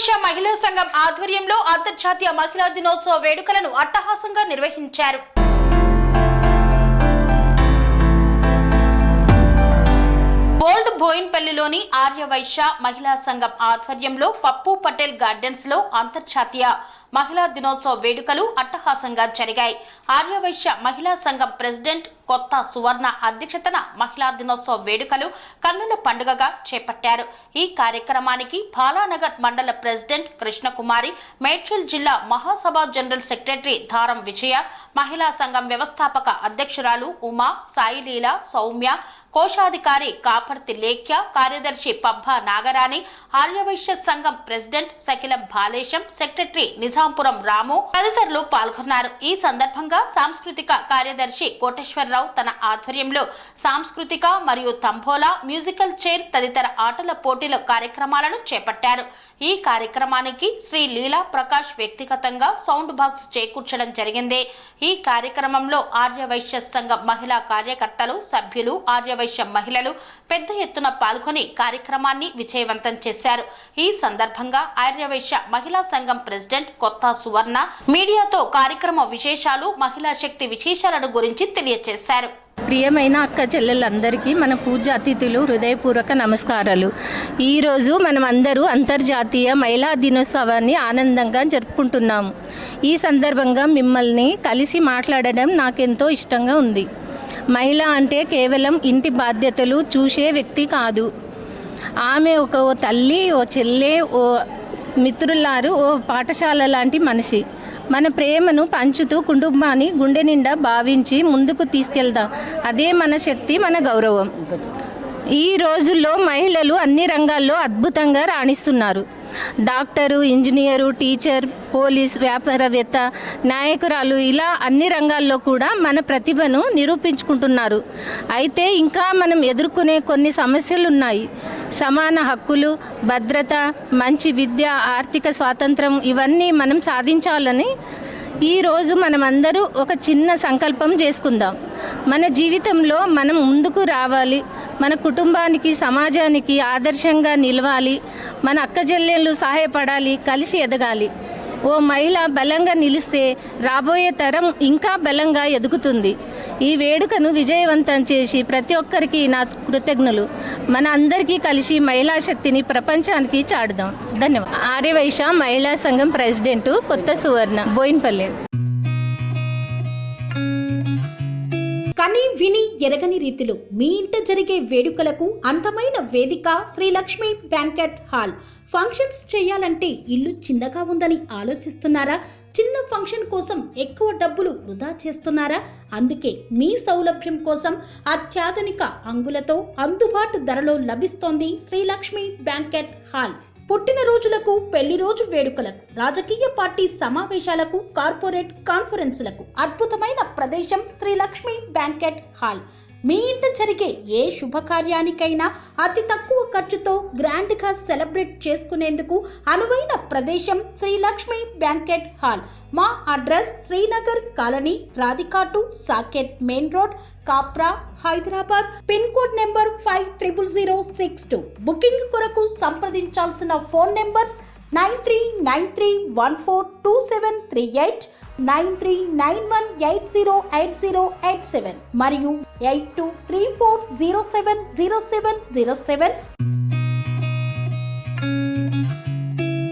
ఆర్యవైశ్య మహిళా సంఘం ఆధ్వర్యంలో అంతర్జాతీయ మహిళా దినోత్సవ వేడుకలను అట్టహాసంగా నిర్వహించారు. ఓల్డ్ బోయిన్పల్లిలోని ఆర్యవైశ్య మహిళా సంఘం ఆధ్వర్యంలో పప్పు పటేల్ గార్డెన్స్ లో అంతర్జాతీయ మహిళా దినోత్సవ వేడుకలు అట్టహాసంగా జరిగాయి. ఆర్యవైశ్య మహిళా సంఘం ప్రెసిడెంట్ కొత్త సువర్ణ అధ్యక్షతన మహిళా దినోత్సవ వేడుకలు కన్నుల పండుగగా చేపట్టారు. ఈ కార్యక్రమానికి బాలానగర్ మండల ప్రెసిడెంట్ కృష్ణకుమారి, మేడ్చల్ జిల్లా మహాసభ జనరల్ సెక్రటరీ దారం విజయ, మహిళా సంఘం వ్యవస్థాపక అధ్యక్షురాలు ఉమా, సాయిలీల, సౌమ్య, కోశాధికారి కాపర్తి లేఖ్య, కార్యదర్శి పబ్బా నాగరాణి, ఆర్యవైశ్య సంఘం ప్రెసిడెంట్ సకిలం బాలేశం, సెక్రటరీ నిజాంపురం రాము తదితరులు పాల్గొన్నారు. ఈ సందర్భంగా సాంస్కృతిక కార్యదర్శి కోటేశ్వరరావు తన ఆధ్వర్యంలో సాంస్కృతిక మరియు తంబోలా, మ్యూజికల్ చైర్ తదితర ఆటల పోటీల కార్యక్రమాలను చేపట్టారు. ఈ కార్యక్రమానికి శ్రీ లీలా ప్రకాష్ వ్యక్తిగతంగా సౌండ్ బాక్స్ చేకూర్చడం జరిగింది. ఈ కార్యక్రమంలో ఆర్యవైశ్య సంఘం మహిళా కార్యకర్తలు, సభ్యులు, ఆర్యవైశ్య మహిళలు పెద్ద ఎత్తున పాల్గొని కార్యక్రమాన్ని విజయవంతం చేశారు. ఈ సందర్భంగా ఆర్యవైశ్య మహిళా సంఘం ప్రెసిడెంట్ కొత్త సువర్ణ మీడియాతో కార్యక్రమ విశేషాలు, మహిళా శక్తి విశేషాలను గురించి తెలియజేశారు. ప్రియమైన అక్క చెల్లెలందరికీ మన పూజ్య అతిథులు హృదయపూర్వక నమస్కారాలు. ఈరోజు మనం అందరూ అంతర్జాతీయ మహిళా దినోత్సవాన్ని ఆనందంగా జరుపుకుంటున్నాము. ఈ సందర్భంగా మిమ్మల్ని కలిసి మాట్లాడడం నాకెంతో ఇష్టంగా ఉంది. మహిళ అంటే కేవలం ఇంటి బాధ్యతలు చూసే వ్యక్తి కాదు. ఆమె ఓ తల్లి, ఓ చెల్లె, ఓ మిత్రులారు, ఓ పాఠశాల లాంటి మనిషి. మన ప్రేమను పంచుతూ కుటుంబాన్ని గుండె నిండా భావించి ముందుకు తీసుకెళ్దాం. అదే మన శక్తి, మన గౌరవం. ఈ రోజుల్లో మహిళలు అన్ని రంగాల్లో అద్భుతంగా రాణిస్తున్నారు. డాక్టరు, ఇంజనీరు, టీచర్, పోలీస్, వ్యాపారవేత్త, నాయకురాలు, ఇలా అన్ని రంగాల్లో కూడా మన ప్రతిభను నిరూపించుకుంటున్నారు. అయితే ఇంకా మనం ఎదుర్కొనే కొన్ని సమస్యలు ఉన్నాయి. సమాన హక్కులు, భద్రత, మంచి విద్య, ఆర్థిక స్వాతంత్రం, ఇవన్నీ మనం సాధించాలని ఈరోజు మనమందరూ ఒక చిన్న సంకల్పం చేసుకుందాం. మన జీవితంలో మనం ముందుకు రావాలి, మన కుటుంబానికి, సమాజానికి ఆదర్శంగా నిలవాలి, మన అక్క చెల్లెళ్ళు సహాయపడాలి, కలిసి ఎదగాలి. ఓ మహిళ బలంగా నిలిస్తే రాబోయే తరం ఇంకా బలంగా ఎదుగుతుంది. ఈ వేడుకను విజయవంతం చేసి ప్రతి ఒక్కరికి నా కృతజ్ఞులు. మన అందరికీ కలిసి మహిళా శక్తిని ప్రపంచానికి చాటుదాం. ధన్యవాదాలు. ఆర్యవైశ్య మహిళా సంఘం ప్రెసిడెంట్ కొత్త సువర్ణ, బోయిన్పల్లి. కని విని ఎరగని రీతిలో మీ ఇంట జరిగే వేడుకలకు అందమైన వేదిక Shri Lakshmi banquet hall. Functions చేయాలంటే ఇల్లు చిన్నగా ఉందని ఆలోచిస్తున్నారా? చిన్న ఫంక్షన్ కోసం ఎక్కువ డబ్బులు వృధా చేస్తున్నారా? అందుకే మీ సౌలభ్యం కోసం అత్యాధునిక అంగులతో అందుబాటు ధరలో లభిస్తోంది శ్రీ లక్ష్మి బ్యాంకెట్ హాల్. పుట్టినరోజులకు, పెళ్లి రోజు వేడుకలకు, రాజకీయ పార్టీ సమావేశాలకు, కార్పొరేట్ కాన్ఫరెన్సులకు అద్భుతమైన ప్రదేశం శ్రీ లక్ష్మి బ్యాంకెట్ హాల్. మీ ఇంట జరిగే ఏ శుభకార్యానికైనా అతి తక్కువ ఖర్చుతో గ్రాండ్గా సెలబ్రేట్ చేసుకునేందుకు అనువైన ప్రదేశం శ్రీ లక్ష్మి బ్యాంకెట్ హాల్. మా అడ్రస్ శ్రీనగర్ కాలనీ, రాధికాటు, Saket main road, Kapra, Hyderabad. Pin code number 500062. Booking కొరకు సంప్రదించాల్సిన ఫోన్ నెంబర్స్ 9393142738, 9391808087 మరియు 8234070707.